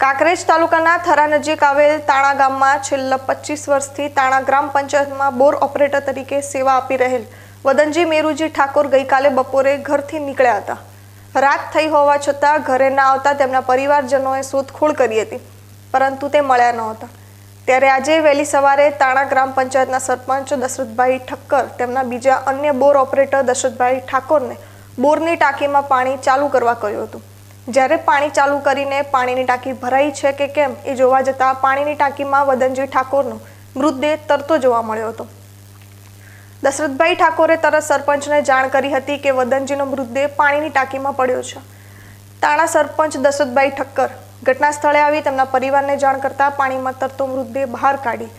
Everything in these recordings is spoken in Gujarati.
કાંકરેજ તાલુકાના થરા નજીક આવેલ તાણા ગામમાં છેલ્લા 25 વર્ષથી તાણા ગ્રામ પંચાયતમાં બોર ઓપરેટર તરીકે સેવા આપી રહેલ વદનજી મેરુજી ઠાકોર ગઈકાલે બપોરે ઘરથી નીકળ્યા હતા। રાત થઈ હોવા છતાં ઘરે ના આવતા તેમના પરિવારજનોએ શોધખોળ કરી હતી, પરંતુ તે મળ્યા નહોતા। ત્યારે આજે વહેલી સવારે તાણા ગ્રામ પંચાયતના સરપંચ દશરથભાઈ ઠક્કર તેમના બીજા અન્ય બોર ઓપરેટર દશરથભાઈ ઠાકોરને બોરની ટાંકીમાં પાણી ચાલુ કરવા કહ્યું હતું। જ્યારે પાણી ચાલુ કરીને પાણીની ટાંકી ભરાઈ છે કે કેમ એ જોવા જતા પાણીની ટાંકીમાં વદનજી ઠાકોરનો મૃતદેહ તરતો જોવા મળ્યો હતો। દશરથભાઈ ઠાકોરે તરત સરપંચને જાણ કરી હતી કે વદનજીનો મૃતદેહ પાણીની ટાંકીમાં પડ્યો છે। તાણા સરપંચ દશરથભાઈ ઠક્કર ઘટના સ્થળે આવી તેમના પરિવારને જાણ કરતા પાણીમાં તરતો મૃતદેહ બહાર કાઢી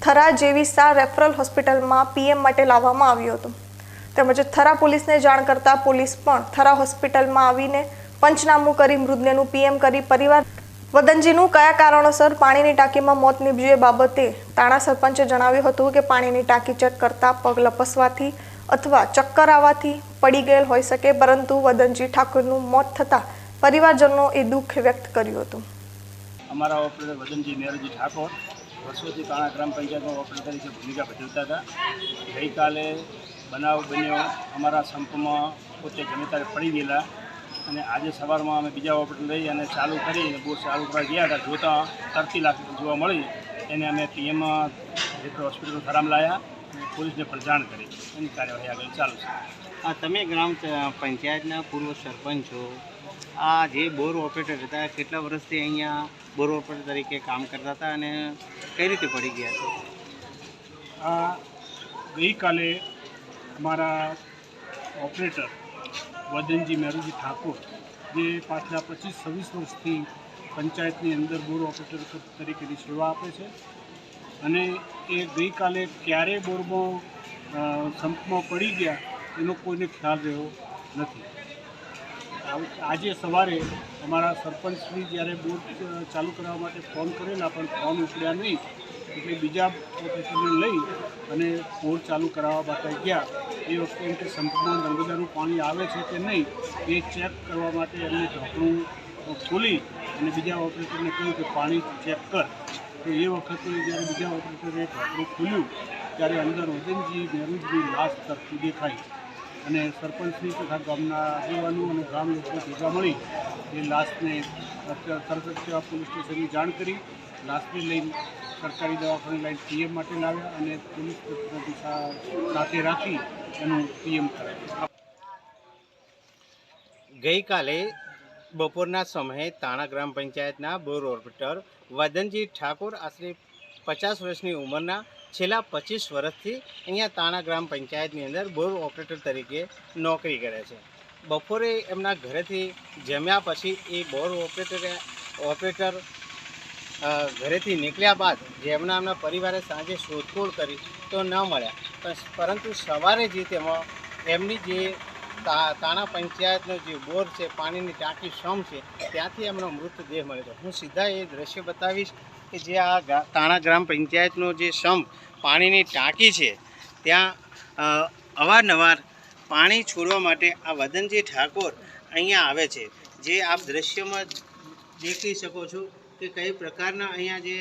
થરા જેવી સાર રેફરલ હોસ્પિટલમાં પીએમ માટે લાવવામાં આવ્યો હતો। તેમજ થરા પોલીસને જાણ કરતા પોલીસ પણ થરા હોસ્પિટલમાં આવીને પંચનામું કરી મૃતદેહનું પીએમ કરી પરિવાર વદનજીનું કયા કારણોસર પાણીની ટાંકીમાં મોત નીપજ્યું એ બાબતે તાણા સરપંચે જણાવ્યું હતું કે પાણીની ટાંકી ચેક કરતા પગ લપસવાથી અથવા ચક્કર આવવાથી પડી ગયેલ હોઈ શકે, પરંતુ વદનજી ઠાકોરનું મોત થતાં પરિવારજનો એ દુઃખ વ્યક્ત કર્યું હતું। અમારા ઓપરેટર વદનજી મેરુજી ઠાકોર વર્ષોથી તાણા ગ્રામ પંચાયતમાં ઓપરેટર તરીકે ભૂમિકા ભજવતા હતા। ગઈકાલે બનાવ બન્યો, અમારા સંપમાં પોતે ગમે ત્યારે પડી ગયેલા અને આજે સવારમાં અમે બીજા ઓપરેટર લઈ અને ચાલુ કરીને બોર ચાલુ કરવા ગયા હતા, જોતાં તરતી લાખ જોવા મળી। એને અમે પીએમ હોસ્પિટલ થરામાં લાવ્યા અને પોલીસને પણ જાણ કરી, એની કાર્યવાહી આગળ ચાલુ છે। તમે ગ્રામ પંચાયતના પૂર્વ સરપંચ છો। આ જે બોર ઓપરેટર હતા કેટલા વર્ષથી અહીંયા બોર ઓપરેટર તરીકે કામ કરતા હતા અને કઈ રીતે પડી ગયા છે? આ ગઈકાલે અમારા ઓપરેટર વદનજી મેરુજી ઠાકોર જે પાછલા 25-26 વર્ષથી પંચાયતની અંદર બોર ઓપરેટર તરીકેની સેવા આપે છે અને એ ગઈકાલે ક્યારે બોરમાં સંપમાં પડી ગયા એનો કોઈને ખ્યાલ રહ્યો નથી। આજે સવારે અમારા સરપંચશ્રી જ્યારે બોર ચાલુ કરવા માટે ફોન કરેલા પણ ફોન ઉપડ્યા નહીં, એટલે બીજા ઓપરેટરને લઈ અને બોર ચાલુ કરાવવા માટે ગયા। એ વખતે એમ કે સંપમાં નર્મદાનું પાણી આવે છે કે નહીં એ ચેક કરવા માટે એમને ઢાંકણું ખોલી અને બીજા ઓપરેટરને કહ્યું કે પાણી ચેક કર। તો એ વખતે જ્યારે બીજા ઓપરેટરે ઢાંકણું ખોલ્યું ત્યારે અંદર વદનજી મેરુજીની લાશ તરતી દેખાઈ અને સરપંચની તથા ગામના આગેવાનો અને ગામ લોકો ભેગા મળી એ લાશને તરત જ પોલીસ સ્ટેશનની જાણ કરી, લાશને લઈને સરકારી દવાખાને લઈને પીએમ માટે લાવ્યા અને પોલીસ સાથે રાખી એનું પીએમ કરાવ્યું। ગઈકાલે બપોરના સમયે તાણા ગ્રામ પંચાયતના બોર ઓપરેટર વદનજી ઠાકોર આશરે 50 વર્ષની ઉંમરના છેલ્લા 25 વર્ષથી અહીંયા તાણા ગ્રામ પંચાયતની અંદર બોર ઓપરેટર તરીકે નોકરી કરે છે। બપોરે એમના ઘરેથી જમ્યા પછી એ બોર ઓપરેટર ઘરેથી નીકળ્યા બાદ જેમના પરિવારે સાંજે શોધખોળ કરી તો ન મળ્યા, પરંતુ સવારે જે તેમાં એમની જે તાણા પંચાયતનો જે બોર છે, પાણીની ટાંકી સમ છે, ત્યાંથી એમનો મૃતદેહ મળ્યો। હું સીધા એ દ્રશ્ય બતાવીશ કે જે આ તાણા ગ્રામ પંચાયતનો જે સમ પાણીની ટાંકી છે ત્યાં અવારનવાર પાણી છોડવા માટે આ વદનજી ઠાકોર અહીંયા આવે છે। જે આપ દ્રશ્યમાં દેખી શકો છો કે કઈ પ્રકારના અહીંયા જે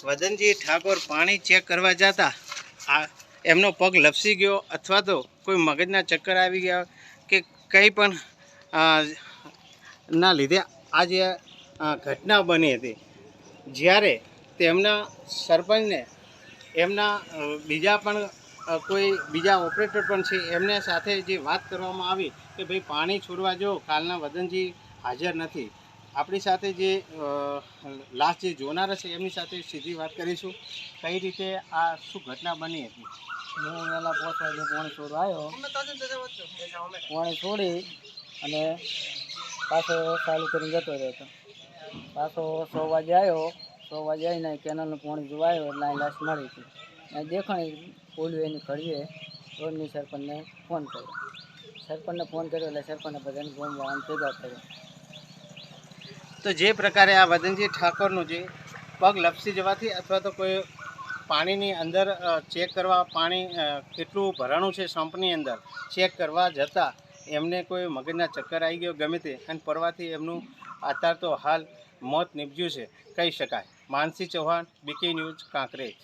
વદનજી ઠાકોર પાણી ચેક કરવા જતા આ એમનો પગ લપસી ગયો અથવા તો કોઈ મગજના ચક્કર આવી ગયા કે કંઈ પણ ના લીધે આ જે ઘટના બની હતી। જ્યારે તેમના સરપંચને એમના બીજા પણ કોઈ બીજા ઓપરેટર પણ છે એમને સાથે જે વાત કરવામાં આવી કે ભાઈ પાણી છોડવા જો, કાલના વદનજી હાજર નથી। આપણી સાથે જે લાશ જે જોનાર છે એમની સાથે સીધી વાત કરીશું। કઈ રીતે આ શું ઘટના બની હતી? હું વહેલા 5 વાગે પાણી છોડવા આવ્યો, પાણી છોડી અને પાછો ચાલુ કરીને જતો રહ્યો। પાછો 6 વાગે આવ્યો, 6 વાગે આવીને કેનાલનું પાણી જોવા આવ્યો એટલે અહીં લાશ મળી હતી। અને દેખાણી પોલીઓ એની ઘડીએ રોડની સરપંચને ફોન કર્યો, એટલે સરપંચને બધાને ગામવાળાને ભેગા કર્યો। તો જે પ્રકારે આ વદનજી ઠાકોરનું જે પગ લપસી જવાથી અથવા તો કોઈ પાણીની અંદર ચેક કરવા, પાણી કેટલું ભરાણું છે સંપની અંદર ચેક કરવા જતાં એમને કોઈ મગજના ચક્કર આવી ગયો ગમે તે અને પડવાથી એમનું અત્યારે તો હાલ મોત નીપજ્યું છે કહી શકાય. માનસી ચૌહાણ, બીકે ન્યૂઝ, કાંકરેજ.